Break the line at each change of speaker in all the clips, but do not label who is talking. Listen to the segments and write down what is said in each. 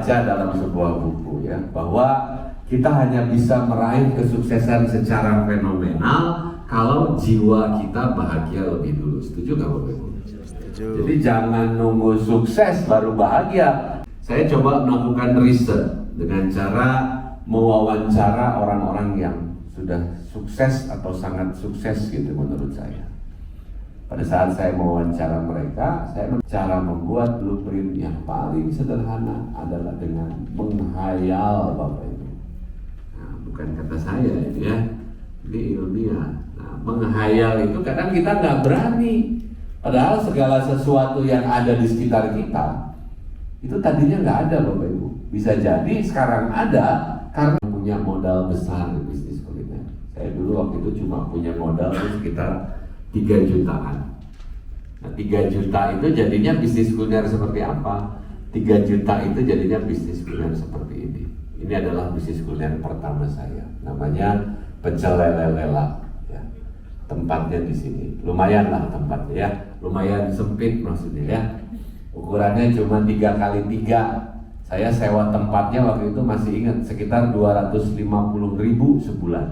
baca dalam sebuah buku ya, bahwa kita hanya bisa meraih kesuksesan secara fenomenal kalau jiwa kita bahagia lebih dulu. Setuju nggak Bapak Ibu? Setuju. Jadi jangan nunggu sukses baru bahagia. Saya coba melakukan riset dengan cara mewawancara orang-orang yang sudah sukses atau sangat sukses gitu menurut saya. Pada saat saya mewawancara mereka, saya cara membuat blueprint yang paling sederhana adalah dengan menghayal, Bapak Ibu. Nah, bukan kata saya itu ya, ini ilmiah. Nah, menghayal itu kadang kita nggak berani. Padahal segala sesuatu yang ada di sekitar kita itu tadinya nggak ada, Bapak Ibu. Bisa jadi sekarang ada karena punya modal besar di bisnis kuliner. Saya dulu waktu itu cuma punya modal sekitar 3 jutaan. Nah, 3 juta itu jadinya bisnis kuliner seperti apa? 3 juta itu jadinya bisnis kuliner seperti ini. Ini adalah bisnis kuliner pertama saya. Namanya Pecel Lele Lela. Ya. Tempatnya di sini. Lumayan lah tempatnya ya. Lumayan sempit maksudnya ya. Ukurannya cuma 3x3. Saya sewa tempatnya waktu itu masih ingat sekitar 250.000 sebulan.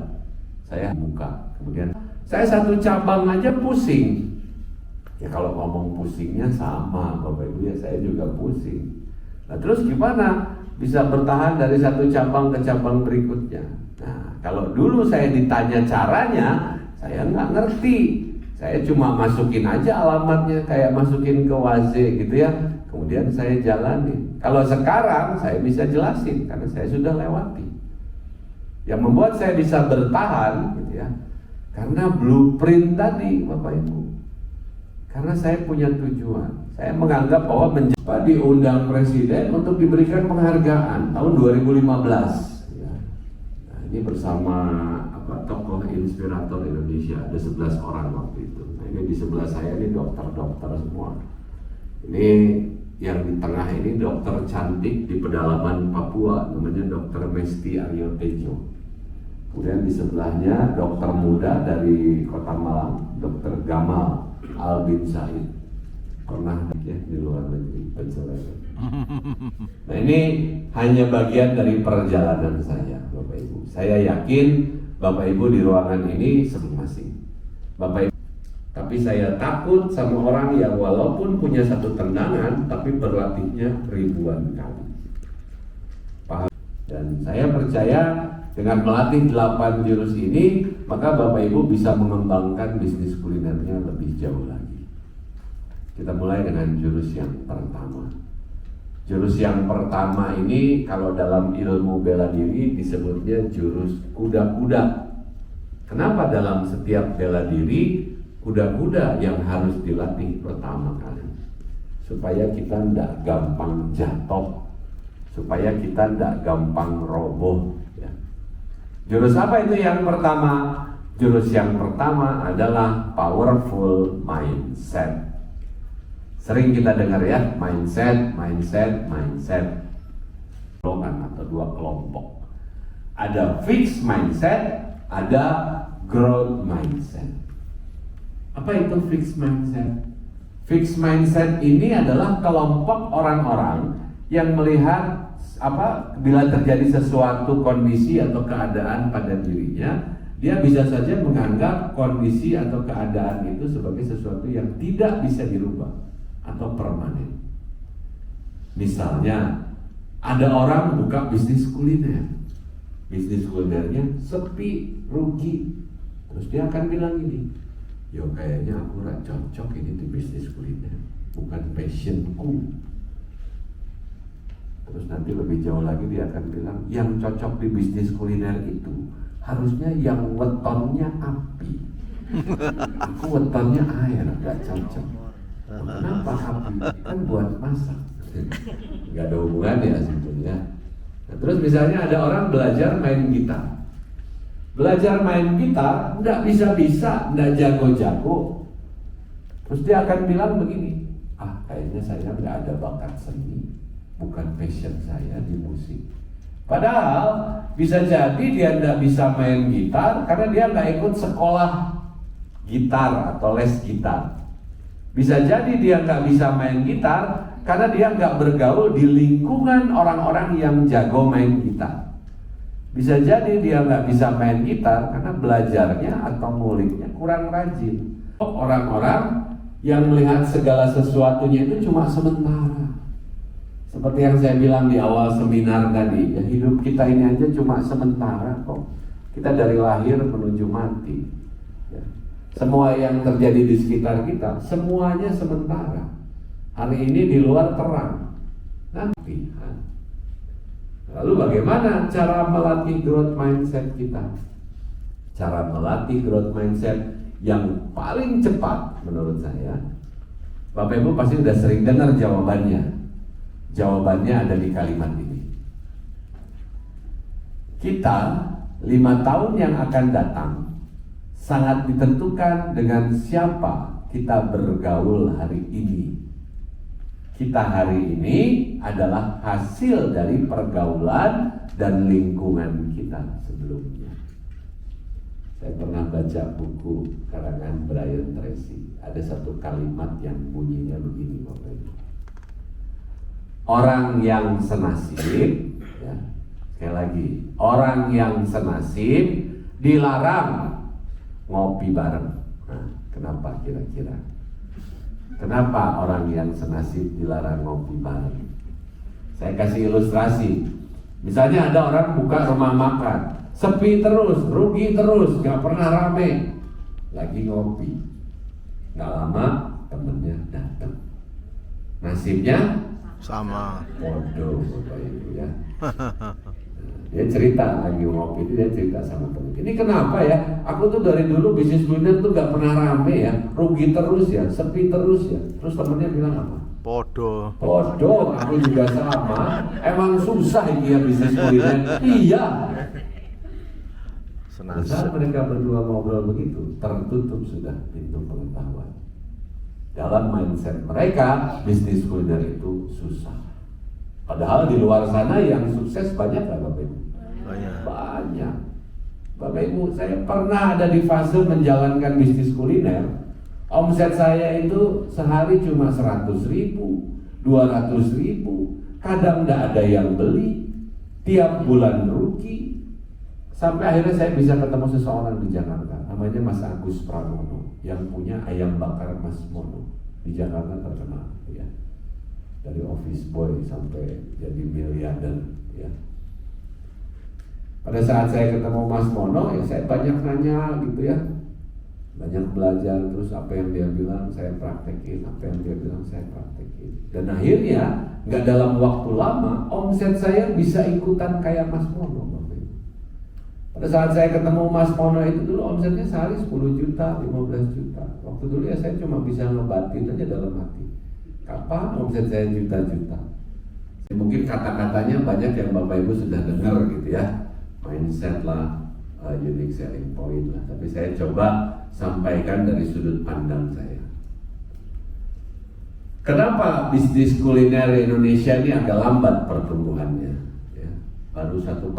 Saya buka. Kemudian saya satu cabang aja pusing. Ya kalau ngomong pusingnya sama Bapak Ibu ya, saya juga pusing. Nah terus gimana bisa bertahan dari satu cabang ke cabang berikutnya? Nah kalau dulu saya ditanya caranya, saya nggak ngerti. Saya cuma masukin aja alamatnya kayak masukin ke Waze gitu ya. Kemudian saya jalani. Kalau sekarang saya bisa jelasin karena saya sudah lewati. Yang membuat saya bisa bertahan gitu ya, karena blueprint tadi Bapak Ibu. Karena saya punya tujuan. Saya menganggap bahwa diundang Presiden untuk diberikan penghargaan tahun 2015 ya. Nah, ini bersama tokoh inspirator Indonesia, ada 11 orang waktu itu. Nah, ini di sebelah saya ini dokter-dokter semua. Ini yang di tengah ini dokter cantik di pedalaman Papua, namanya Dokter Mesti Aryo Tejo. Kemudian di sebelahnya dokter muda dari Kota Malang, Dokter Gamal Albin Said, pernah ya di luar negeri pencelele. Nah ini hanya bagian dari perjalanan saya, Bapak Ibu. Saya yakin Bapak Ibu di ruangan ini masing-masing. Bapak Ibu, tapi saya takut sama orang yang walaupun punya satu tendangan, tapi berlatihnya ribuan kali. Paham? Dan saya percaya dengan melatih 8 jurus ini, maka Bapak Ibu bisa mengembangkan bisnis kulinernya lebih jauh lagi. Kita mulai dengan jurus yang pertama. Jurus yang pertama ini kalau dalam ilmu bela diri disebutnya jurus kuda-kuda. Kenapa dalam setiap bela diri kuda-kuda yang harus dilatih pertama kali? Supaya kita tidak gampang jatuh, supaya kita tidak gampang roboh ya. Jurus apa itu yang pertama? Jurus yang pertama adalah powerful mindset. Sering kita dengar ya, mindset. Golongan atau 2 kelompok. Ada fixed mindset, ada growth mindset. Apa itu fixed mindset? Fixed mindset ini adalah kelompok orang-orang yang melihat bila terjadi sesuatu kondisi atau keadaan pada dirinya, dia bisa saja menganggap kondisi atau keadaan itu sebagai sesuatu yang tidak bisa dirubah atau permanen. Misalnya ada orang buka bisnis kuliner, bisnis kulinernya sepi, rugi, terus dia akan bilang gini, yo kayaknya aku gak cocok ini di bisnis kuliner, bukan passionku. Terus nanti lebih jauh lagi dia akan bilang, yang cocok di bisnis kuliner itu harusnya yang wetonnya api. Aku wetonnya air, gak cocok. Kenapa api? Kan buat masak. Gak ada hubungannya sebetulnya. Nah, terus misalnya ada orang belajar main gitar. Belajar main gitar nggak bisa-bisa, nggak jago-jago. Terus dia akan bilang begini, kayaknya saya nggak ada bakat seni, bukan passion saya di musik. Padahal bisa jadi dia nggak bisa main gitar karena dia nggak ikut sekolah gitar atau les gitar. Bisa jadi dia nggak bisa main gitar Karena dia nggak bergaul di lingkungan orang-orang yang jago main gitar. Bisa jadi dia nggak bisa main gitar karena belajarnya atau nguliknya kurang rajin. Orang-orang yang melihat segala sesuatunya itu cuma sementara. Seperti yang saya bilang di awal seminar tadi, ya hidup kita ini aja cuma sementara kok. Kita dari lahir menuju mati. Ya. Semua yang terjadi di sekitar kita, semuanya sementara. Hari ini di luar terang, nanti. Lalu bagaimana cara melatih growth mindset kita? Cara melatih growth mindset yang paling cepat menurut saya, Bapak Ibu pasti sudah sering dengar jawabannya. Jawabannya ada di kalimat ini. Kita 5 tahun yang akan datang sangat ditentukan dengan siapa kita bergaul hari ini. Kita hari ini adalah hasil dari pergaulan dan lingkungan kita sebelumnya. Saya pernah baca buku karangan Brian Tracy. Ada satu kalimat yang bunyinya begini, Bapak Ibu. Orang yang senasib, ya, sekali lagi, orang yang senasib dilarang ngopi bareng. Nah, kenapa kira-kira? Kenapa orang yang senasib dilarang ngopi bareng? Saya kasih ilustrasi. Misalnya ada orang buka rumah makan, sepi terus, rugi terus, gak pernah rame. Lagi ngopi, gak lama temennya datang. Nasibnya
sama.
Bodoh, Bapak Ibu ya. Dia cerita lagi ngopi itu, dia cerita sama temen. Ini kenapa ya? Aku tuh dari dulu bisnis kuliner tuh gak pernah rame ya, rugi terus ya, sepi terus ya. Terus temennya bilang apa?
Bodoh.
Bodoh, aku juga sama. Emang susah ini ya bisnis kuliner. Iya. Saat mereka berdua ngobrol begitu, tertutup sudah pintu pengetahuan. Dalam mindset mereka, bisnis kuliner itu susah. Padahal di luar sana yang sukses banyak gak Bapak Ibu? Banyak. Bapak Ibu, saya pernah ada di fase menjalankan bisnis kuliner. Omset saya itu sehari cuma 100.000, 200.000. Kadang gak ada yang beli. Tiap bulan rugi. Sampai akhirnya saya bisa ketemu seseorang di Jakarta. Namanya Mas Agus Pramono, yang punya ayam bakar Mas Mono. Di Jakarta terkenal ya. Dari office boy sampai jadi miliarder ya. Pada saat saya ketemu Mas Mono ya saya banyak nanya gitu ya, banyak belajar, terus apa yang dia bilang saya praktekin, apa yang dia bilang saya praktekin, dan akhirnya nggak dalam waktu lama omset saya bisa ikutan kayak Mas Mono. Pada saat saya ketemu Mas Mono itu dulu omsetnya sehari 10 juta, 15 juta. Waktu dulu ya saya cuma bisa ngebatin aja dalam hati. Kapan omset saya juta-juta? Mungkin kata-katanya banyak yang Bapak Ibu sudah dengar gitu ya. Mindset lah, unique selling point lah. Tapi saya coba sampaikan dari sudut pandang saya. Kenapa bisnis kuliner Indonesia ini agak lambat pertumbuhannya? Ya, baru 1%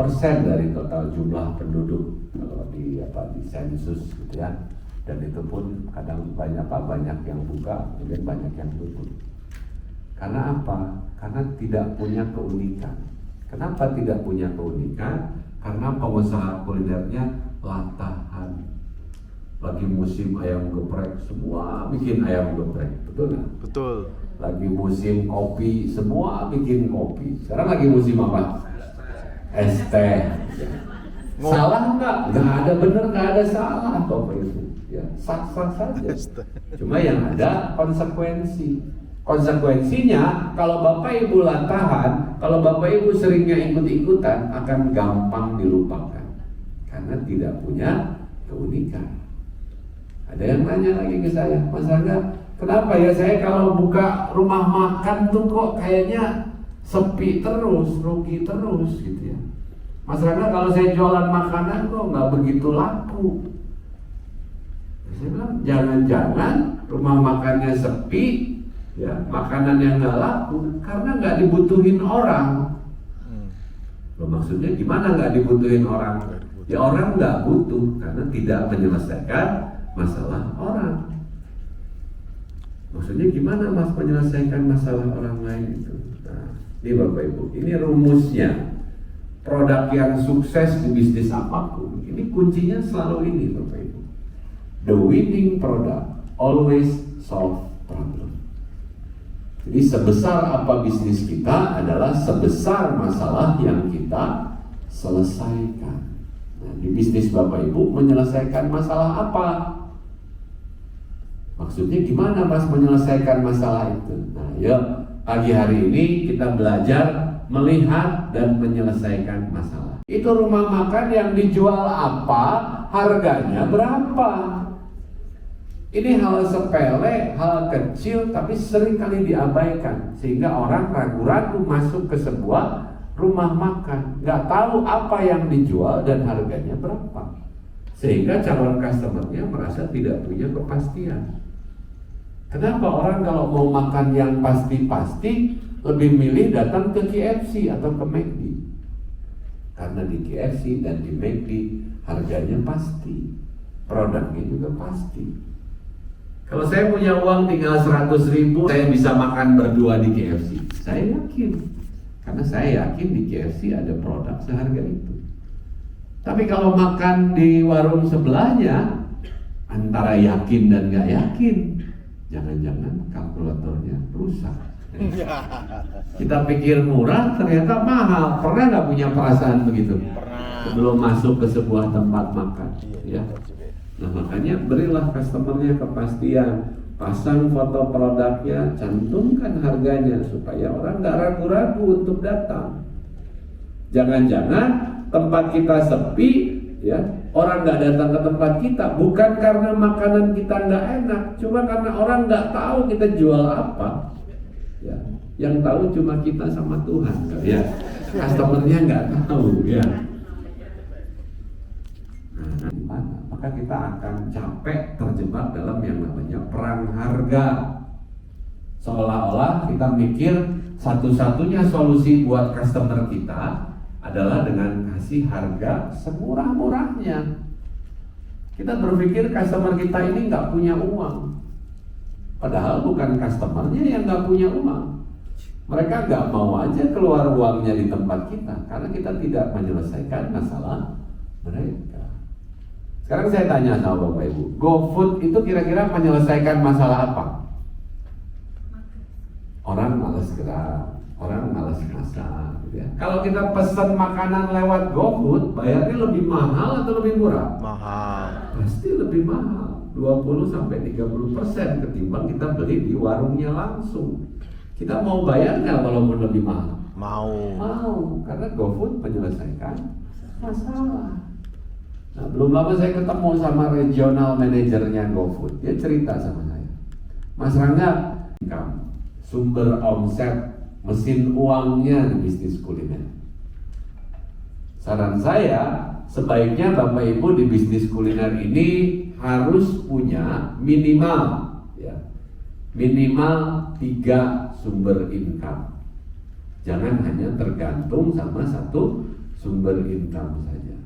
dari total jumlah penduduk kalau di sensus gitu ya. Dan itu pun kadang banyak yang buka, kemudian banyak yang tutup. Karena apa? Karena tidak punya keunikan. Kenapa tidak punya keunikan? Karena pengusaha kulinernya latahan. Lagi musim ayam geprek, semua bikin ayam geprek, betul nggak?
Betul.
Lagi musim kopi, semua bikin kopi. Sekarang lagi musim apa? Es teh. Salah nggak? Nggak ada bener, nggak ada salah Bapak Ibu. Ya, sah-sah saja. Cuma yang ada konsekuensi. Konsekuensinya, kalau Bapak Ibu latahan, kalau Bapak Ibu seringnya ikut-ikutan, akan gampang dilupakan karena tidak punya keunikan. Ada yang nanya lagi ke saya, Mas Angga, kenapa ya saya kalau buka rumah makan tuh kok kayaknya sepi terus, rugi terus gitu ya. Mas Angga, kalau saya jualan makanan kok nggak begitu laku. Saya bilang, jangan-jangan rumah makannya sepi, ya makanan yang nggak laku karena nggak dibutuhin orang. Loh, maksudnya gimana nggak dibutuhin orang? Ya orang nggak butuh karena tidak menyelesaikan masalah orang. Maksudnya gimana Mas menyelesaikan masalah orang lain itu? Nah, ini Bapak Ibu, ini rumusnya. Produk yang sukses di bisnis apapun, ini kuncinya selalu ini Bapak Ibu. The winning product always solve problem. Jadi sebesar apa bisnis kita adalah sebesar masalah yang kita selesaikan. Nah, di bisnis Bapak Ibu menyelesaikan masalah apa? Maksudnya gimana Mas menyelesaikan masalah itu? Nah, yuk pagi hari ini kita belajar melihat dan menyelesaikan masalah. Itu rumah makan yang dijual apa? Harganya berapa? Ini hal sepele, hal kecil, tapi sering kali diabaikan. Sehingga orang ragu-ragu masuk ke sebuah rumah makan. Nggak tahu apa yang dijual dan harganya berapa. Sehingga calon customernya merasa tidak punya kepastian. Kenapa orang kalau mau makan yang pasti-pasti lebih milih datang ke KFC atau ke McD? Karena di KFC dan di McD harganya pasti, produknya juga pasti. Kalau saya punya uang tinggal 100.000, saya bisa makan berdua di KFC. Saya yakin, karena saya yakin di KFC ada produk seharga itu. Tapi kalau makan di warung sebelahnya, antara yakin dan nggak yakin, jangan-jangan kalkulatornya rusak. Kita pikir murah, ternyata mahal. Pernah nggak punya perasaan begitu?
Pernah.
Sebelum masuk ke sebuah tempat makan, ya. Nah makanya berilah customernya kepastian, pasang foto produknya, cantumkan harganya supaya orang nggak ragu-ragu untuk datang. Jangan-jangan tempat kita sepi, ya orang nggak datang ke tempat kita bukan karena makanan kita nggak enak, cuma karena orang nggak tahu kita jual apa. Ya, yang tahu cuma kita sama Tuhan, ya. Customernya nggak tahu, ya. Nah, maka kita akan capek terjebak dalam yang namanya perang harga. Seolah-olah kita mikir satu-satunya solusi buat customer kita adalah dengan kasih harga semurah-murahnya. Kita berpikir customer kita ini nggak punya uang, padahal bukan customernya yang nggak punya uang. Mereka nggak mau aja keluar uangnya di tempat kita karena kita tidak menyelesaikan masalah mereka. Sekarang saya tanya sama Bapak Ibu, GoFood itu kira-kira menyelesaikan masalah apa? Orang malas gerak, orang malas masak, gitu ya. Kalau kita pesan makanan lewat GoFood, bayarnya lebih mahal atau lebih murah?
Mahal.
Pasti lebih mahal, 20-30% ketimbang kita beli di warungnya langsung. Kita mau bayar nggak walaupun lebih mahal?
Mau.
Mau, karena GoFood menyelesaikan masalah. Nah, belum lama saya ketemu sama regional manajernya GoFood. Dia cerita sama saya, Mas Rangga, sumber omset, mesin uangnya di bisnis kuliner. Saran saya, sebaiknya Bapak Ibu di bisnis kuliner ini harus punya minimal 3 sumber income. Jangan hanya tergantung sama satu sumber income saja.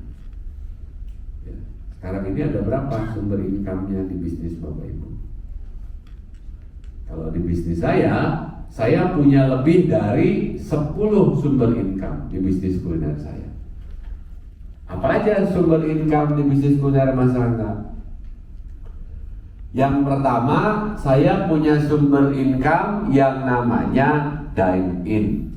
Ya. Sekarang ini ada berapa sumber income-nya di bisnis Bapak Ibu? Kalau di bisnis saya punya lebih dari 10 sumber income di bisnis kuliner saya. Apa aja sumber income di bisnis kuliner Mas Rangga? Yang pertama, saya punya sumber income yang namanya dine-in.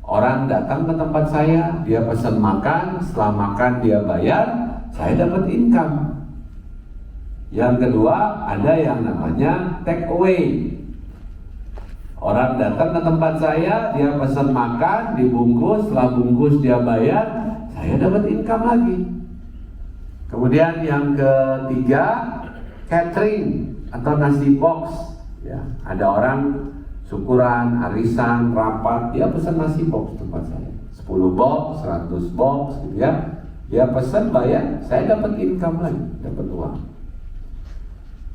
Orang datang ke tempat saya, dia pesan makan, setelah makan dia bayar, saya dapat income. Yang kedua, ada yang namanya take away. Orang datang ke tempat saya, dia pesan makan, dibungkus, setelah bungkus dia bayar, saya dapat income lagi. Kemudian yang ketiga, catering atau nasi box. Ya, ada orang syukuran, arisan, rapat, dia pesan nasi box tempat saya. 10 box, 100 box gitu ya. Dia pesan bayar, saya dapat income lagi, dapat uang.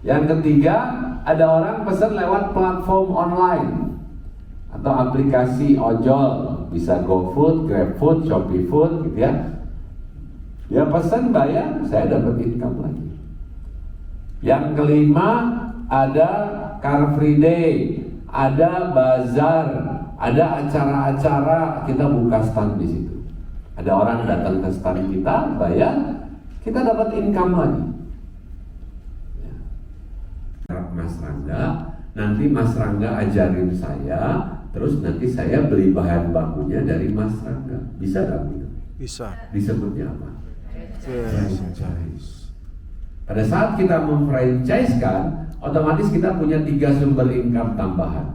Yang ketiga, ada orang pesan lewat platform online atau aplikasi ojol, bisa GoFood, GrabFood, ShopeeFood gitu ya. Dia pesan bayar, saya dapat income lagi. Yang kelima, ada Car Free Day, ada bazar, ada acara-acara, kita buka stand di situ. Ada orang datang ke stand kita, bayar, kita dapat income lagi. Mas Rangga, nanti Mas Rangga ajarin saya, terus nanti saya beli bahan bakunya dari Mas Rangga. Bisa nggak gitu?
Bisa.
Disebutnya apa?
Franchise.
Pada saat kita memfranchise-kan, otomatis kita punya 3 sumber income tambahan.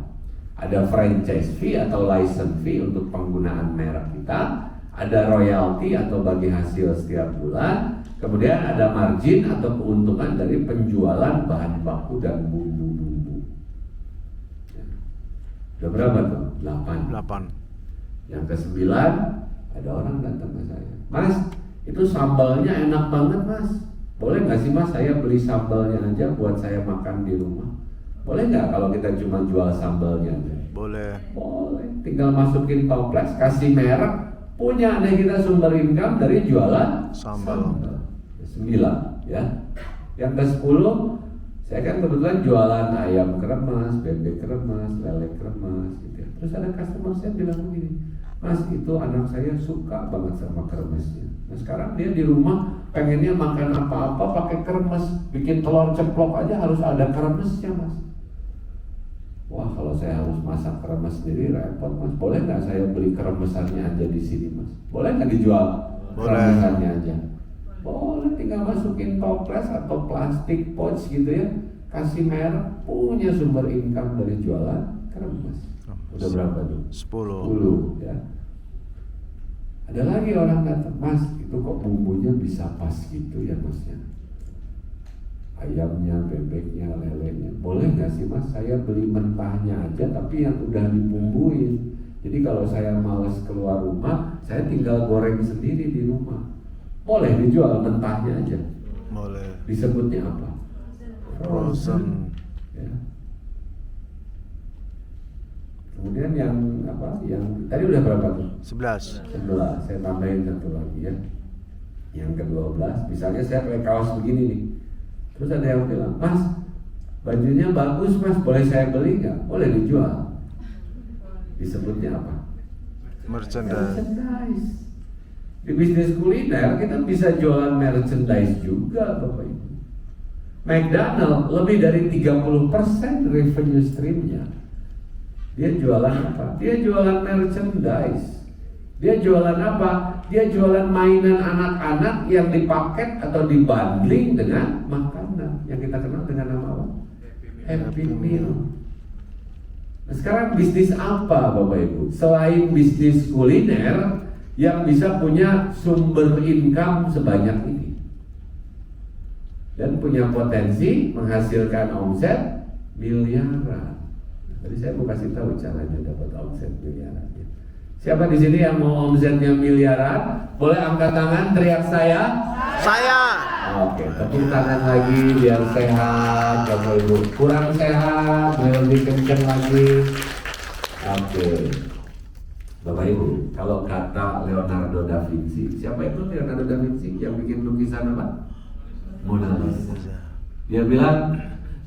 Ada franchise fee atau license fee untuk penggunaan merek kita, ada royalti atau bagi hasil setiap bulan, kemudian ada margin atau keuntungan dari penjualan bahan baku dan bumbu-bumbu. Ya. Udah berapa tuh? 8. Yang ke-9, ada orang datang ke saya, Mas, itu sambalnya enak banget Mas, boleh nggak sih Mas saya beli sambalnya aja buat saya makan di rumah? Boleh nggak kalau kita cuma jual sambalnya aja?
Boleh.
Boleh, tinggal masukin toples, kasih merek, punya deh kita sumber income dari jualan
Sambal.
9 ya. Yang ke-10, saya kan kebetulan jualan ayam kremes, bebek kremes, lele kremes gitu ya. Terus ada customer saya bilang begini, Mas, itu anak saya suka banget sama kremesnya. Nah sekarang dia di rumah pengennya makan apa-apa pakai kremes, bikin telur ceplok aja harus ada kremesnya Mas. Wah, kalau saya harus masak kremes sendiri repot Mas. Boleh nggak saya beli kremesannya aja di sini Mas? Boleh nggak dijual kremesannya aja? Boleh, tinggal masukin toples atau plastik pouch gitu ya, kasih merek, punya sumber income dari jualan kremes. Udah berapa tuh? 10 ya. Ada lagi orang datang, Mas, itu kok bumbunya bisa pas gitu ya Masnya? Ayamnya, bebeknya, lelenya, boleh nggak sih Mas saya beli mentahnya aja tapi yang udah dibumbuin. Jadi kalau saya males keluar rumah, saya tinggal goreng sendiri di rumah. Boleh dijual mentahnya aja.
Boleh.
Disebutnya apa?
Frozen.
Ya. Kemudian yang apa? Yang tadi udah berapa tuh?
11.
11. Saya tambahin satu lagi ya. Yang ke-12, misalnya saya pakai kaos begini nih. Terus ada yang bilang, Mas, bajunya bagus Mas, boleh saya beli nggak? Boleh dijual. Disebutnya apa?
Merchandise.
Di bisnis kuliner kita bisa jualan merchandise juga Bapak Ibu. McDonald lebih dari 30% revenue streamnya. Dia jualan apa? Dia jualan merchandise. Dia jualan apa? Dia jualan mainan anak-anak yang dipaket atau dibundling dengan makanan yang kita kenal dengan nama apa? Happy Meal. Nah, sekarang bisnis apa Bapak Ibu? Selain bisnis kuliner yang bisa punya sumber income sebanyak ini dan punya potensi menghasilkan omset miliaran. Tadi saya mau kasih tahu caranya dapat omset miliaran. Siapa di sini yang mau omsetnya miliaran? Boleh angkat tangan, teriak saya.
Saya.
Oke, tepuk tangan lagi biar sehat, Bapak Ibu. Kurang sehat, lebih kenceng lagi. Oke, Bapak Ibu, kalau kata Leonardo da Vinci, siapa itu Leonardo da Vinci yang bikin lukisan apa? Mona Lisa. Dia bilang,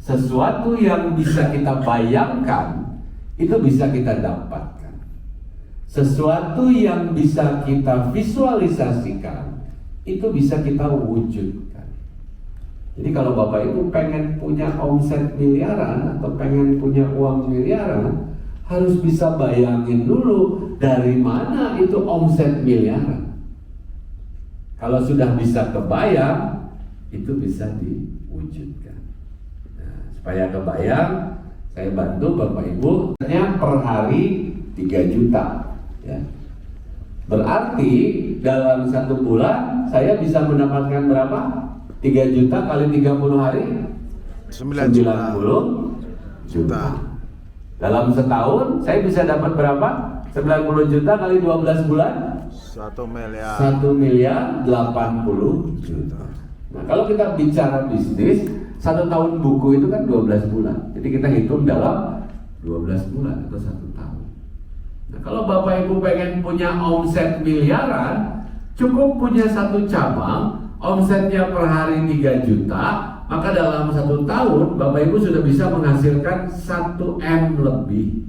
sesuatu yang bisa kita bayangkan, itu bisa kita dapatkan. Sesuatu yang bisa kita visualisasikan, itu bisa kita wujudkan. Jadi kalau Bapak Ibu pengen punya omset miliaran atau pengen punya uang miliaran, harus bisa bayangin dulu dari mana itu omset miliaran. Kalau sudah bisa kebayang, itu bisa diwujudkan. Nah, supaya kebayang, saya bantu Bapak Ibu. Per hari 3 juta. Ya. Berarti dalam 1 bulan saya bisa mendapatkan berapa? 3 juta kali 30 hari? 90 juta. Dalam setahun saya bisa dapat berapa? 90 juta kali 12 bulan?
1 miliar.
1 miliar 80 juta. Nah, kalau kita bicara bisnis, 1 tahun buku itu kan 12 bulan. Jadi kita hitung dalam 12 bulan atau 1 tahun. Nah, kalau Bapak Ibu pengen punya omset miliaran, cukup punya 1 cabang, omsetnya per hari 3 juta, maka dalam 1 tahun Bapak Ibu sudah bisa menghasilkan 1M lebih.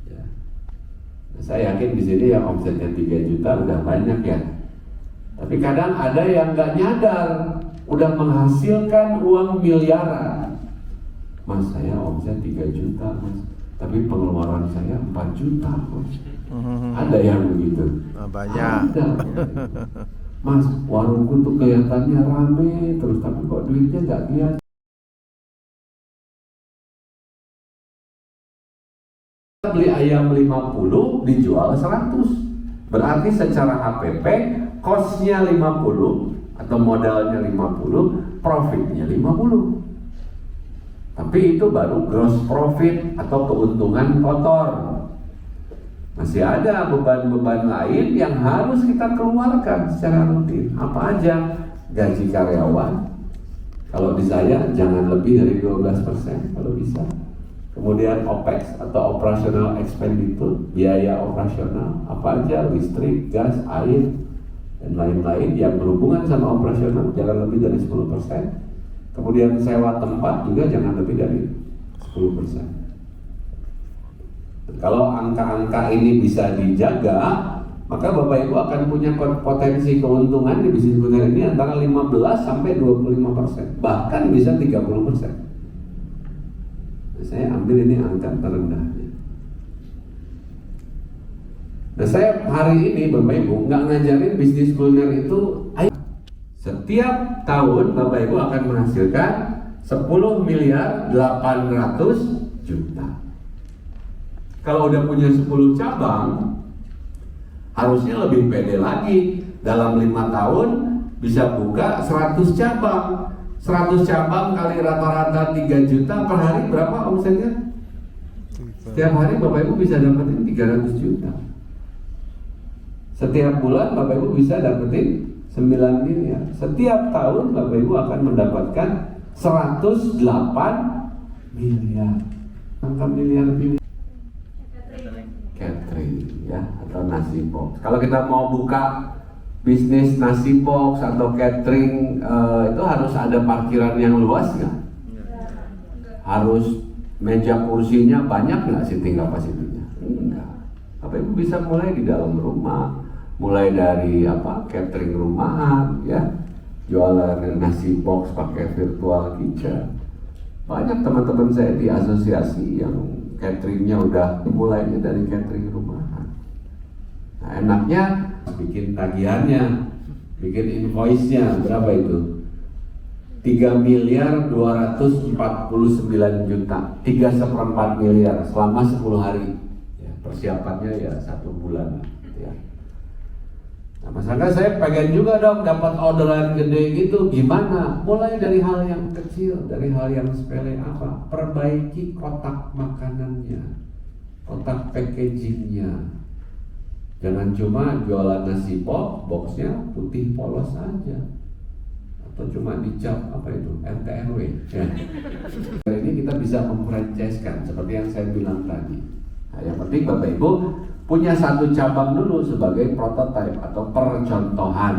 Ya. Nah, saya yakin di sini yang omsetnya 3 juta udah banyak ya. Tapi kadang ada yang nggak nyadar udah menghasilkan uang miliaran. Mas, saya omset 3 juta mas, tapi pengeluaran saya 4 juta mas. Ada yang begitu?
Banyak.
Ada. Mas, warungku tuh kelihatannya rame terus, tapi kok duitnya nggak kelihatan. Beli ayam 50 dijual 100. Berarti secara HPP kosnya 50 atau modalnya 50, profitnya 50. Tapi itu baru gross profit atau keuntungan kotor. Masih ada beban-beban lain yang harus kita keluarkan secara rutin. Apa aja? Gaji karyawan. Kalau di saya jangan lebih dari 12% kalau bisa. Kemudian OPEX atau operational expenditure, biaya operasional. Apa aja? Listrik, gas, air, dan lain-lain yang berhubungan sama operasional jangan lebih dari 10%. Kemudian sewa tempat juga jangan lebih dari 10%. Kalau angka-angka ini bisa dijaga, maka Bapak Ibu akan punya potensi keuntungan di bisnis kuliner ini antara 15 sampai 25%, bahkan bisa 30%. Nah, saya ambil ini angka terendahnya. Nah, saya hari ini Bapak Ibu nggak ngajarin bisnis kuliner itu. Setiap tahun Bapak Ibu akan menghasilkan 10 miliar 800 juta. Kalau udah punya 10 cabang, harusnya lebih pede lagi. Dalam 5 tahun bisa buka 100 cabang. 100 cabang kali rata-rata 3 juta per hari, berapa omsetnya? Setiap hari Bapak Ibu bisa dapetin 300 juta. Setiap bulan Bapak Ibu bisa dapetin 9 miliar. Setiap tahun Bapak Ibu akan mendapatkan 108 miliar. Angka miliar ini catering ya, atau nasi box. Kalau kita mau buka bisnis nasi box atau catering, itu harus ada parkiran yang luas nggak? Harus meja kursinya banyak nggak sitting capacity-nya? Enggak. Bapak Ibu bisa mulai di dalam rumah, mulai dari catering rumahan ya, jualan nasi box pakai virtual kitchen. Banyak teman-teman saya di asosiasi yang cateringnya udah mulainya dari catering rumahan. Nah, enaknya bikin tagihannya, bikin invoice-nya berapa itu? 3 miliar 249 juta, 3/4 miliar selama 10 hari. Ya, persiapannya ya 1 bulan ya. Nah, masalah saya pengen juga dong dapat orderan gede gitu. Gimana? Mulai dari hal yang kecil, dari hal yang sepele apa? Perbaiki kotak makanannya, kotak packagingnya. Jangan cuma jualan nasi box, boxnya putih polos aja, atau cuma dicap RT/RW. Ya. Ini kita bisa memfranchise-kan seperti yang saya bilang tadi. Nah, yang penting Bapak Ibu punya 1 cabang dulu sebagai prototipe atau percontohan.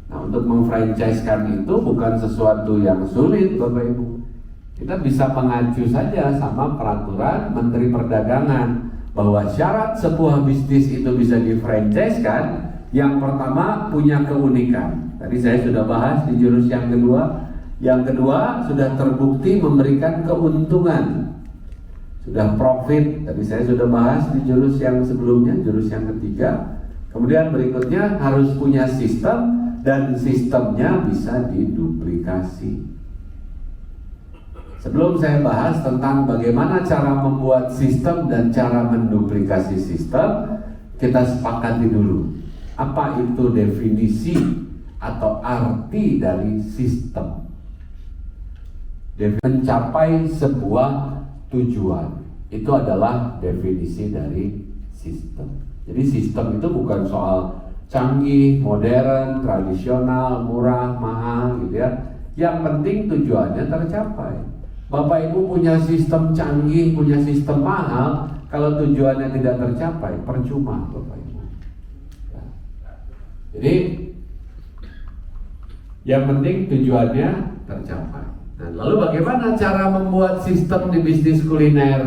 Nah, untuk memfranchise-kan itu bukan sesuatu yang sulit Bapak Ibu. Kita bisa mengacu saja sama peraturan Menteri Perdagangan bahwa syarat sebuah bisnis itu bisa di-franchise-kan, yang pertama punya keunikan. Tadi saya sudah bahas di jurus yang kedua. Yang kedua sudah terbukti memberikan keuntungan, sudah profit. Tadi saya sudah bahas di jurus yang sebelumnya, jurus yang ketiga. Kemudian berikutnya harus punya sistem, dan sistemnya bisa diduplikasi. Sebelum saya bahas tentang bagaimana cara membuat sistem dan cara menduplikasi sistem, kita sepakati dulu apa itu definisi atau arti dari sistem. Mencapai sebuah tujuan, itu adalah definisi dari sistem. Jadi sistem itu bukan soal canggih, modern, tradisional, murah, mahal gitu ya. Yang penting tujuannya tercapai. Bapak Ibu punya sistem canggih, punya sistem mahal, kalau tujuannya tidak tercapai, percuma Bapak Ibu. Jadi yang penting tujuannya tercapai. Nah, lalu bagaimana cara membuat sistem di bisnis kuliner?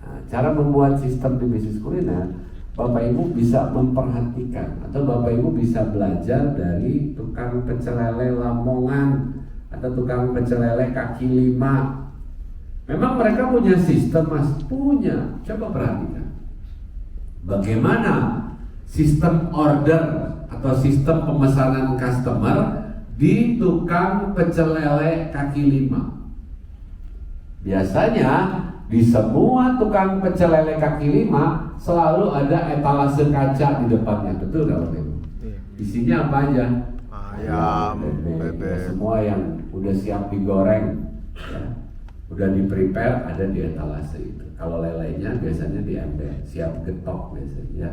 Nah, cara membuat sistem di bisnis kuliner, Bapak Ibu bisa memperhatikan atau Bapak Ibu bisa belajar dari tukang pecel lele Lamongan atau tukang pecel lele kaki lima. Memang mereka punya sistem, Mas, punya. Coba perhatikan bagaimana sistem order atau sistem pemesanan customer di tukang pecel lele kaki lima. Biasanya di semua tukang pecel lele kaki lima selalu ada etalase kaca di depannya, betul nggak Bapak Ibu? Isinya apa aja?
Ayam, bebek.
Semua yang udah siap digoreng, ya, udah di prepare ada di etalase itu. Kalau lelenya biasanya di ember, siap getok biasanya.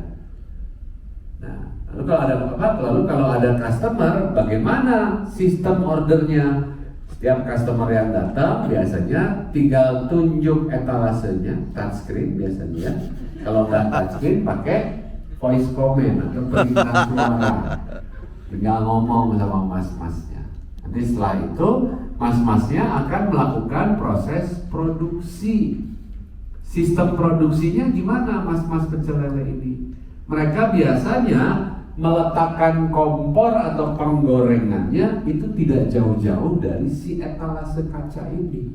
Nah, lalu kalau ada customer, bagaimana sistem ordernya? Setiap customer yang datang biasanya tinggal tunjuk etalasenya, touchscreen biasanya. Kalau nggak touchscreen pakai voice command atau perintah suara. Tinggal ngomong sama mas-masnya. Nanti setelah itu mas-masnya akan melakukan proses produksi. Sistem produksinya gimana mas-mas pecel lele ini? Mereka biasanya meletakkan kompor atau penggorengannya itu tidak jauh-jauh dari si etalase kaca ini.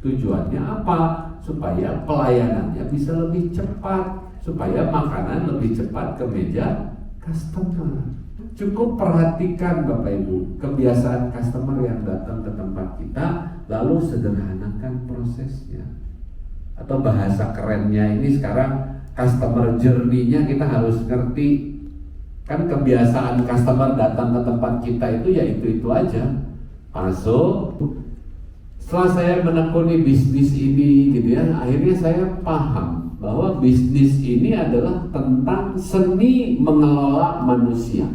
Tujuannya apa? Supaya pelayanannya bisa lebih cepat, supaya makanan lebih cepat ke meja customer. Cukup perhatikan Bapak Ibu kebiasaan customer yang datang ke tempat kita, lalu sederhanakan prosesnya. Atau bahasa kerennya ini sekarang customer journey-nya kita harus ngerti. Kan kebiasaan customer datang ke tempat kita itu ya itu aja. Masuk. Setelah saya menekuni bisnis ini gitu ya, akhirnya saya paham bahwa bisnis ini adalah tentang seni mengelola manusia.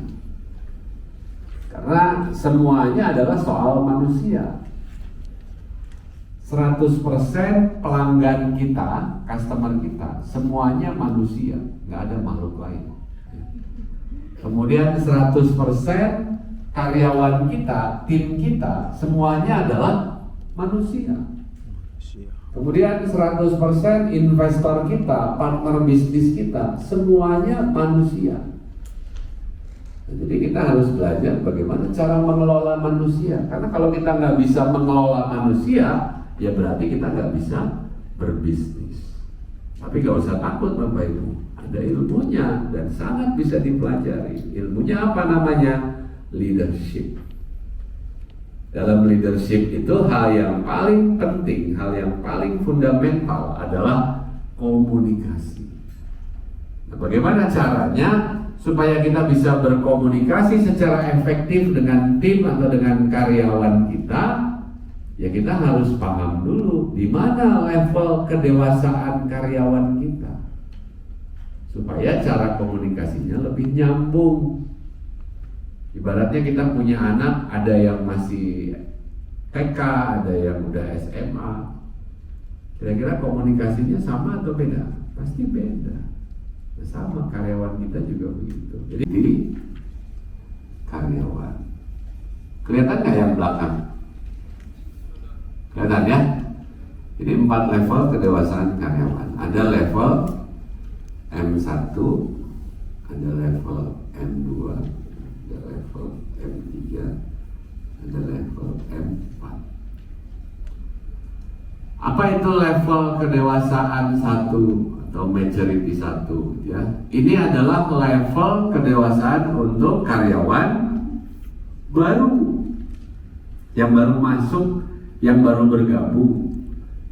Karena semuanya adalah soal manusia. 100% pelanggan kita, customer kita, semuanya manusia, nggak ada makhluk lain. Kemudian 100% karyawan kita, tim kita, semuanya adalah manusia. Kemudian 100% investor kita, partner bisnis kita, semuanya manusia. Jadi kita harus belajar bagaimana cara mengelola manusia. Karena kalau kita nggak bisa mengelola manusia, ya berarti kita nggak bisa berbisnis. Tapi nggak usah takut Bapak Ibu, ada ilmunya dan sangat bisa dipelajari. Ilmunya apa namanya? Leadership. Dalam leadership itu hal yang paling penting, hal yang paling fundamental adalah komunikasi. Nah, bagaimana caranya supaya kita bisa berkomunikasi secara efektif dengan tim atau dengan karyawan kita? Ya kita harus paham dulu di mana level kedewasaan karyawan kita, supaya cara komunikasinya lebih nyambung. Ibaratnya kita punya anak, ada yang masih TK, ada yang udah SMA. Kira-kira komunikasinya sama atau beda? Pasti beda. Nah, sama karyawan kita juga begitu. Jadi di karyawan, kelihatan nggak yang belakang? Kelihatan ya? Jadi 4 level kedewasaan karyawan. Ada level M1, ada level M2, ada level M3, ada level M4. Apa itu level kedewasaan 1 atau maturity 1 ya? Ini adalah level kedewasaan untuk karyawan baru yang baru masuk, yang baru bergabung.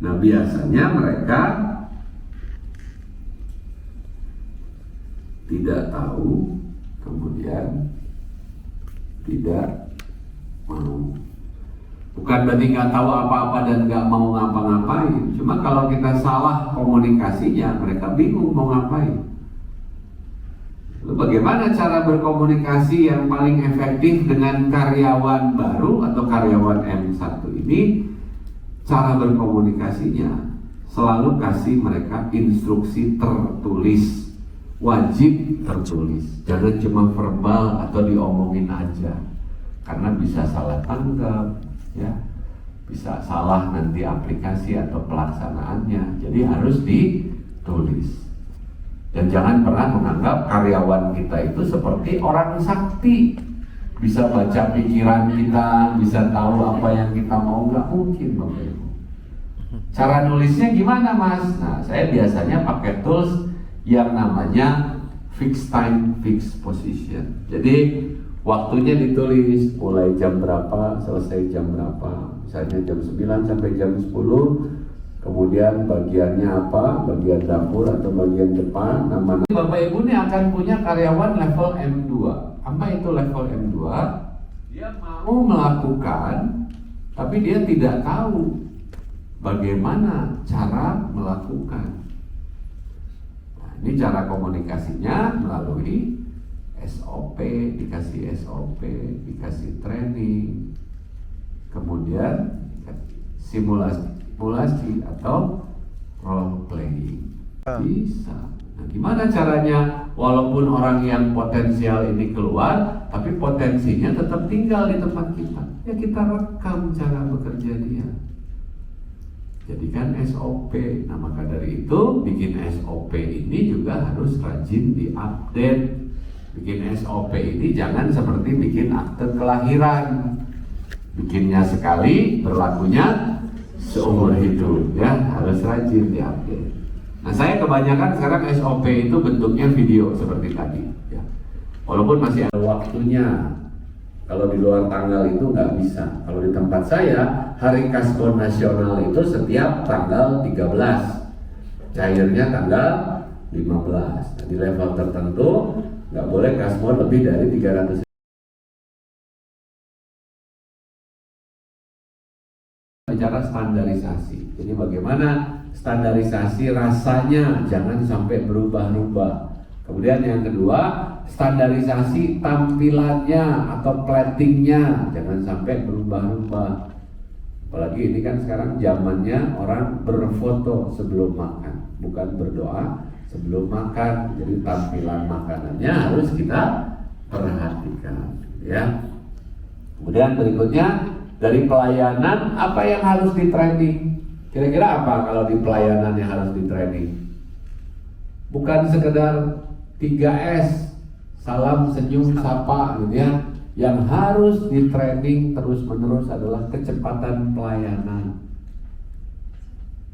Nah, biasanya mereka tidak tahu, kemudian tidak mau. Bukan berarti nggak tahu apa-apa dan nggak mau ngapa-ngapain. Cuma kalau kita salah komunikasinya, mereka bingung mau ngapain. Lalu bagaimana cara berkomunikasi yang paling efektif dengan karyawan baru atau karyawan M1 ini? Cara berkomunikasinya selalu kasih mereka instruksi tertulis, wajib tertulis. Jangan cuma verbal atau diomongin aja, karena bisa salah tanggap, ya. Bisa salah nanti aplikasi atau pelaksanaannya. Jadi harus ditulis. Dan jangan pernah menganggap karyawan kita itu seperti orang sakti. Bisa baca pikiran kita, bisa tahu apa yang kita mau, nggak mungkin Bapak Ibu. Cara nulisnya gimana Mas? Nah, saya biasanya pakai tools yang namanya fixed time, fixed position. Jadi waktunya ditulis mulai jam berapa, selesai jam berapa. Misalnya jam 9 sampai jam 10. Kemudian bagiannya apa, bagian dapur atau bagian depan, nama. Bapak Ibu ini akan punya karyawan level M2. Apa itu level M2? Dia mau melakukan, tapi dia tidak tahu bagaimana cara melakukan. Nah, ini cara komunikasinya melalui SOP, dikasih SOP, dikasih training, kemudian simulasi atau role playing. Bisa. Nah, gimana caranya? Walaupun orang yang potensial ini keluar, tapi potensinya tetap tinggal di tempat kita. Ya kita rekam cara bekerja dia. Jadikan SOP. Nah, maka dari itu bikin SOP ini juga harus rajin diupdate. Bikin SOP ini jangan seperti bikin akte kelahiran. Bikinnya sekali, berlakunya seumur hidup, ya harus rajin diupdate. Nah, saya kebanyakan sekarang SOP itu bentuknya video seperti tadi, ya. Walaupun masih ada waktunya. Kalau di luar tanggal itu nggak bisa. Kalau di tempat saya, Hari Kasbon Nasional itu setiap tanggal 13, cairnya tanggal 15. Nah, di level tertentu nggak boleh kasbon lebih dari 300. Bicara standarisasi. Jadi bagaimana standarisasi rasanya jangan sampai berubah-ubah. Kemudian yang kedua, standarisasi tampilannya atau platingnya jangan sampai berubah-ubah. Apalagi ini kan sekarang zamannya orang berfoto sebelum makan, bukan berdoa sebelum makan. Jadi tampilan makanannya harus kita perhatikan, ya. Kemudian berikutnya, dari pelayanan apa yang harus di training? Kira-kira apa kalau di pelayanan yang harus di training? Bukan sekedar 3S, salam, senyum, sapa gitu ya. Yang harus di training terus-menerus adalah kecepatan pelayanan.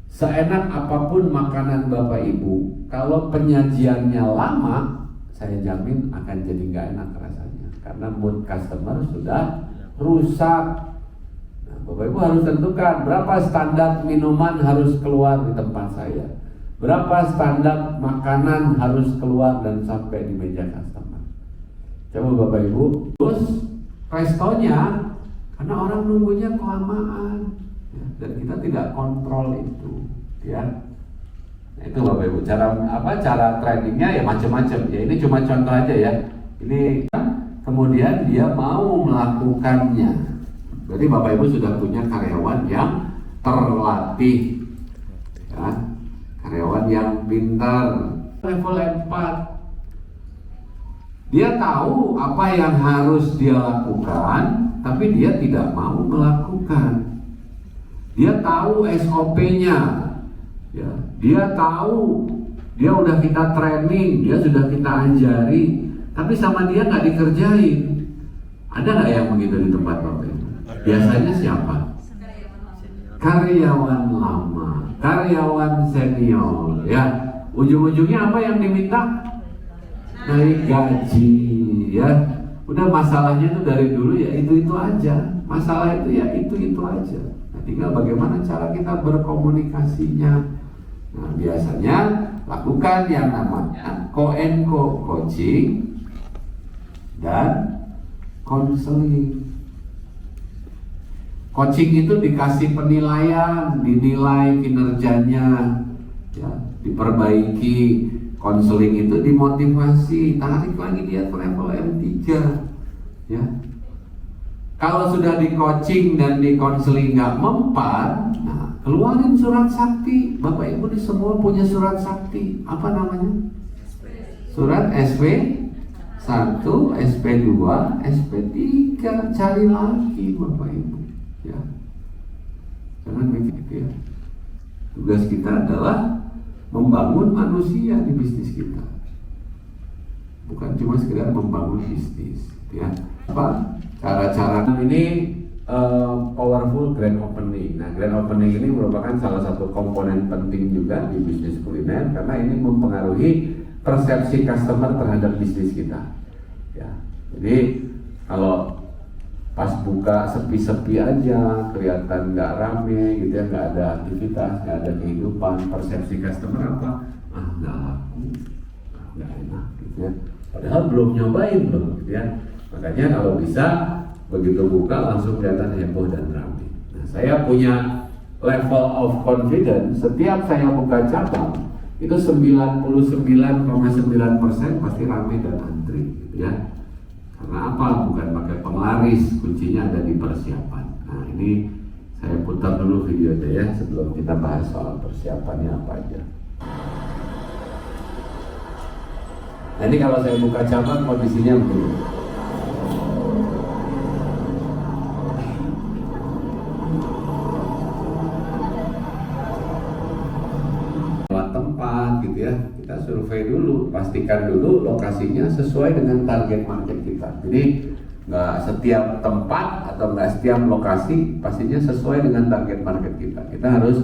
Seenak apapun makanan Bapak Ibu, kalau penyajiannya lama, saya jamin akan jadi nggak enak rasanya. Karena mood customer sudah rusak. Bapak Ibu harus tentukan berapa standar minuman harus keluar di tempat saya, berapa standar makanan harus keluar dan sampai di meja customer. Coba Bapak Ibu, terus restonya, karena orang nunggunya kelamaan, ya, dan kita tidak kontrol itu, ya. Nah, itu Bapak Ibu, cara trainingnya ya macam-macam. Ya ini cuma contoh aja ya. Ini kemudian dia mau melakukannya. Jadi Bapak Ibu sudah punya karyawan yang terlatih, ya, karyawan yang pintar. Level 4, dia tahu apa yang harus dia lakukan, tapi dia tidak mau melakukan. Dia tahu SOP-nya, ya, dia tahu, dia udah kita training, dia sudah kita ajari, tapi sama dia nggak dikerjain. Ada nggak yang begitu di tempat Bapak Ibu? Biasanya siapa? Karyawan lama, karyawan senior, ya. Ujung-ujungnya apa yang diminta? Naik gaji, ya. Udah masalahnya itu dari dulu ya itu aja. Masalah itu ya itu aja. Nah, tinggal bagaimana cara kita berkomunikasinya. Nah, biasanya lakukan yang namanya co-and-co coaching dan konseling. Coaching itu dikasih penilaian, dinilai kinerjanya, ya, diperbaiki. Konseling itu dimotivasi, tarik lagi dia ke level M3, ya. Kalau sudah di coaching dan di konseling nggak mempan, nah keluarin surat sakti. Bapak Ibu di semua punya surat sakti. Apa namanya? Surat SP1, SP2, SP3. Cari lagi Bapak Ibu. Ya, jangan mikir gitu ya. Tugas kita adalah membangun manusia di bisnis kita, bukan cuma sekedar membangun bisnis, gitu ya. Apa cara-cara ini? Powerful grand opening. Nah, grand opening ini merupakan salah satu komponen penting juga di bisnis kuliner karena ini mempengaruhi persepsi customer terhadap bisnis kita. Ya, jadi kalau pas buka sepi-sepi aja, kelihatan nggak rame, gitu ya, nggak ada aktivitas, nggak ada kehidupan, persepsi customer apa? Nggak laku, nggak enak, gitu ya. Padahal belum nyobain loh, gitu ya. Makanya kalau bisa begitu buka langsung kelihatan heboh dan ramai. Nah, saya punya level of confidence setiap saya buka cabang itu 99,9% pasti ramai dan antri, gitu ya. Karena apa? Bukan pakai penglaris, kuncinya ada di persiapan. Nah, ini saya putar dulu videonya ya sebelum kita bahas soal persiapannya apa aja. Nah, ini kalau saya buka cabang kondisinya begini. Gitu ya, kita survei dulu, pastikan dulu lokasinya sesuai dengan target market kita. Jadi nggak setiap tempat atau nggak setiap lokasi pastinya sesuai dengan target market kita. Kita harus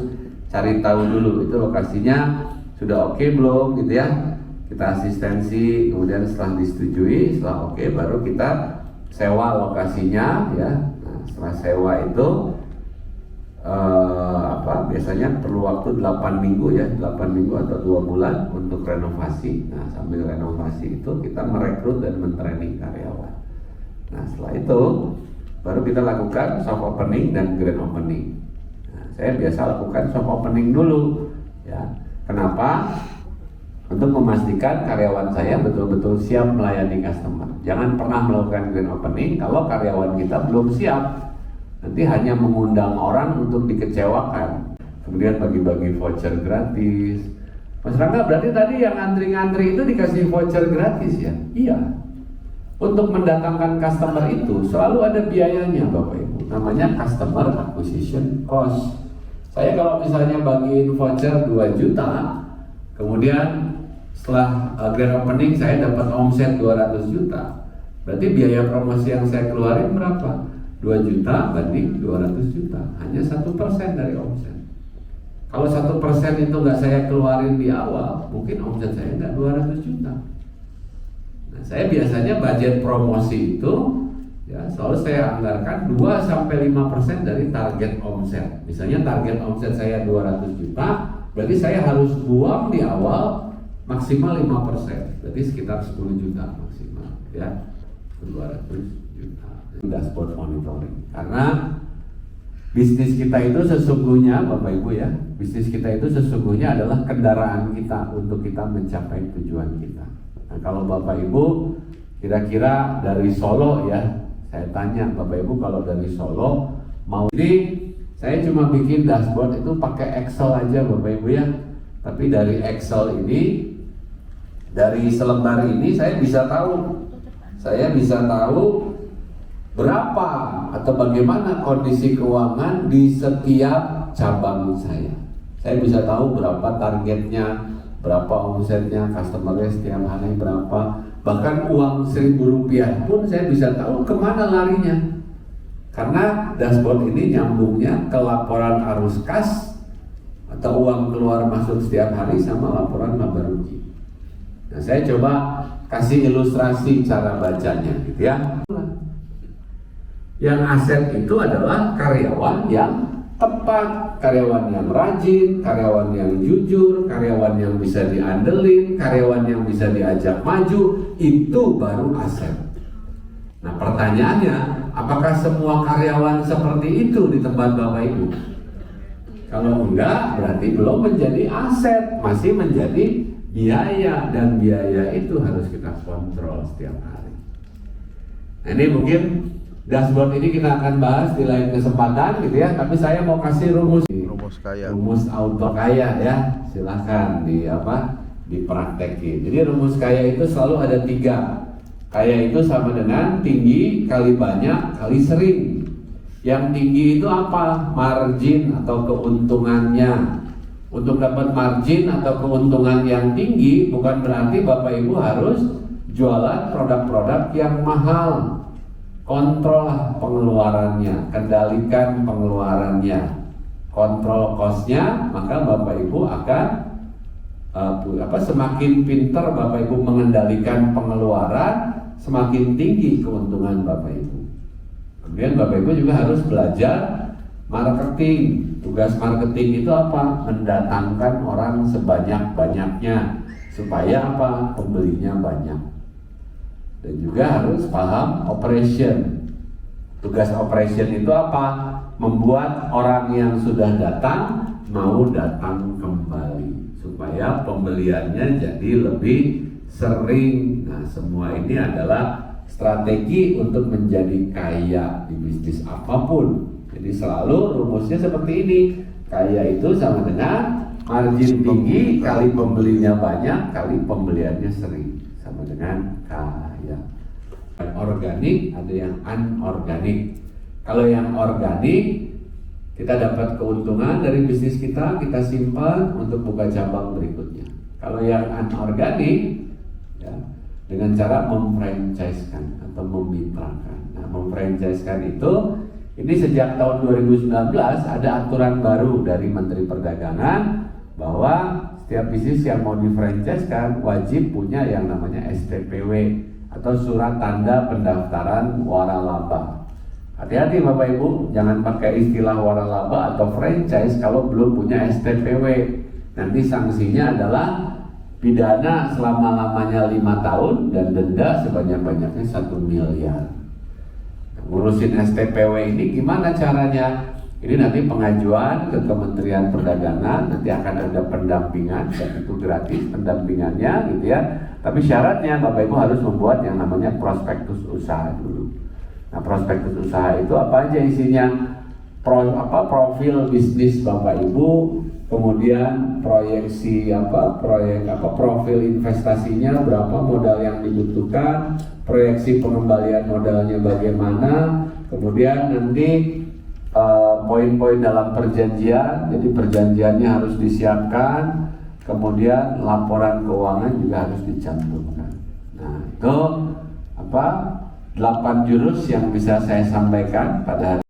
cari tahu dulu itu lokasinya sudah oke belum, gitu ya. Kita asistensi, kemudian setelah disetujui, setelah oke baru kita sewa lokasinya ya. Nah, setelah sewa itu biasanya perlu waktu 8 minggu ya, 8 minggu atau 2 bulan untuk renovasi. Nah, sambil renovasi itu kita merekrut dan mentraining karyawan. Nah, setelah itu baru kita lakukan soft opening dan grand opening. Nah, saya biasa lakukan soft opening dulu ya. Kenapa? Untuk memastikan karyawan saya betul-betul siap melayani customer. Jangan pernah melakukan grand opening kalau karyawan kita belum siap. Nanti hanya mengundang orang untuk dikecewakan, kemudian bagi-bagi voucher gratis. Mas Rangga, berarti tadi yang antri-antri itu dikasih voucher gratis ya? Iya. Untuk mendatangkan customer itu selalu ada biayanya Bapak Ibu, namanya customer acquisition cost. Saya kalau misalnya bagiin voucher 2 juta, kemudian setelah grand opening saya dapat omset 200 juta, berarti biaya promosi yang saya keluarin berapa? 2 juta banding 200 juta, hanya 1% dari omset. Kalau 1% itu nggak saya keluarin di awal, mungkin omset saya nggak 200 juta. Nah, saya biasanya budget promosi itu ya selalu saya anggarkan 2-5% dari target omset. Misalnya target omset saya 200 juta, berarti saya harus buang di awal maksimal 5%, berarti sekitar 10 juta maksimal ya, 200 juta. Dashboard monitoring, karena bisnis kita itu sesungguhnya Bapak Ibu ya, bisnis kita itu sesungguhnya adalah kendaraan kita untuk kita mencapai tujuan kita. Nah, kalau Bapak Ibu kira-kira dari Solo ya, saya tanya Bapak Ibu kalau dari Solo mau ini, saya cuma bikin dashboard itu pakai Excel aja Bapak Ibu ya. Tapi dari Excel ini, dari selembar ini saya bisa tahu berapa atau bagaimana kondisi keuangan di setiap cabang saya. Saya bisa tahu berapa targetnya, berapa omsetnya, customernya setiap hari berapa. Bahkan uang Rp1.000 pun saya bisa tahu kemana larinya. Karena dashboard ini nyambungnya ke laporan arus kas atau uang keluar masuk setiap hari sama laporan laba rugi. Nah, saya coba kasih ilustrasi cara bacanya gitu ya. Yang aset itu adalah karyawan yang tepat, karyawan yang rajin, karyawan yang jujur, karyawan yang bisa diandelin, karyawan yang bisa diajak maju, itu baru aset. Nah, pertanyaannya, apakah semua karyawan seperti itu di tempat Bapak Ibu? Kalau enggak, berarti belum menjadi aset, masih menjadi biaya, dan biaya itu harus kita kontrol setiap hari. Nah, ini mungkin dashboard ini kita akan bahas di lain kesempatan gitu ya, tapi saya mau kasih rumus
kaya,
rumus auto kaya ya, silahkan dipraktekin. Jadi rumus kaya itu selalu ada 3. Kaya itu sama dengan tinggi kali banyak kali sering. Yang tinggi itu apa? Margin atau keuntungannya. Untuk dapat margin atau keuntungan yang tinggi bukan berarti Bapak Ibu harus jualan produk-produk yang mahal. Kontrol pengeluarannya, kendalikan pengeluarannya, kontrol cost-nya, maka Bapak Ibu akan semakin pintar Bapak Ibu mengendalikan pengeluaran, semakin tinggi keuntungan Bapak Ibu. Kemudian Bapak Ibu juga harus belajar marketing. Tugas marketing itu apa? Mendatangkan orang sebanyak-banyaknya supaya apa? Pembelinya banyak. Dan juga harus paham operation. Tugas operation itu apa? Membuat orang yang sudah datang mau datang kembali supaya pembeliannya jadi lebih sering. Nah, semua ini adalah strategi untuk menjadi kaya di bisnis apapun. Jadi selalu rumusnya seperti ini. Kaya itu sama dengan margin tinggi kali pembelinya banyak kali pembeliannya sering, sama dengan kaya. Organik, ada yang anorganik. Kalau yang organik, kita dapat keuntungan dari bisnis kita simpan untuk buka cabang berikutnya. Kalau yang anorganik, ya, dengan cara memfranchise-kan atau memitrakan. Nah, memfranchise-kan itu, ini sejak tahun 2019 ada aturan baru dari Menteri Perdagangan bahwa setiap bisnis yang mau di-franchise-kan wajib punya yang namanya STPW atau surat tanda pendaftaran waralaba. Hati-hati Bapak Ibu, jangan pakai istilah waralaba atau franchise kalau belum punya STPW. Nanti sanksinya adalah pidana selama-lamanya 5 tahun dan denda sebanyak-banyaknya 1 miliar. Ngurusin STPW ini gimana caranya? Ini nanti pengajuan ke Kementerian Perdagangan, nanti akan ada pendampingan, dan itu gratis pendampingannya gitu ya. Tapi syaratnya Bapak Ibu harus membuat yang namanya prospektus usaha dulu. Nah, prospektus usaha itu apa aja isinya? Profil bisnis Bapak Ibu, kemudian proyeksi profil investasinya, berapa modal yang dibutuhkan, proyeksi pengembalian modalnya bagaimana, kemudian nanti poin-poin dalam perjanjian, jadi perjanjiannya harus disiapkan, kemudian laporan keuangan juga harus dicantumkan. Nah, itu 8 jurus yang bisa saya sampaikan pada hari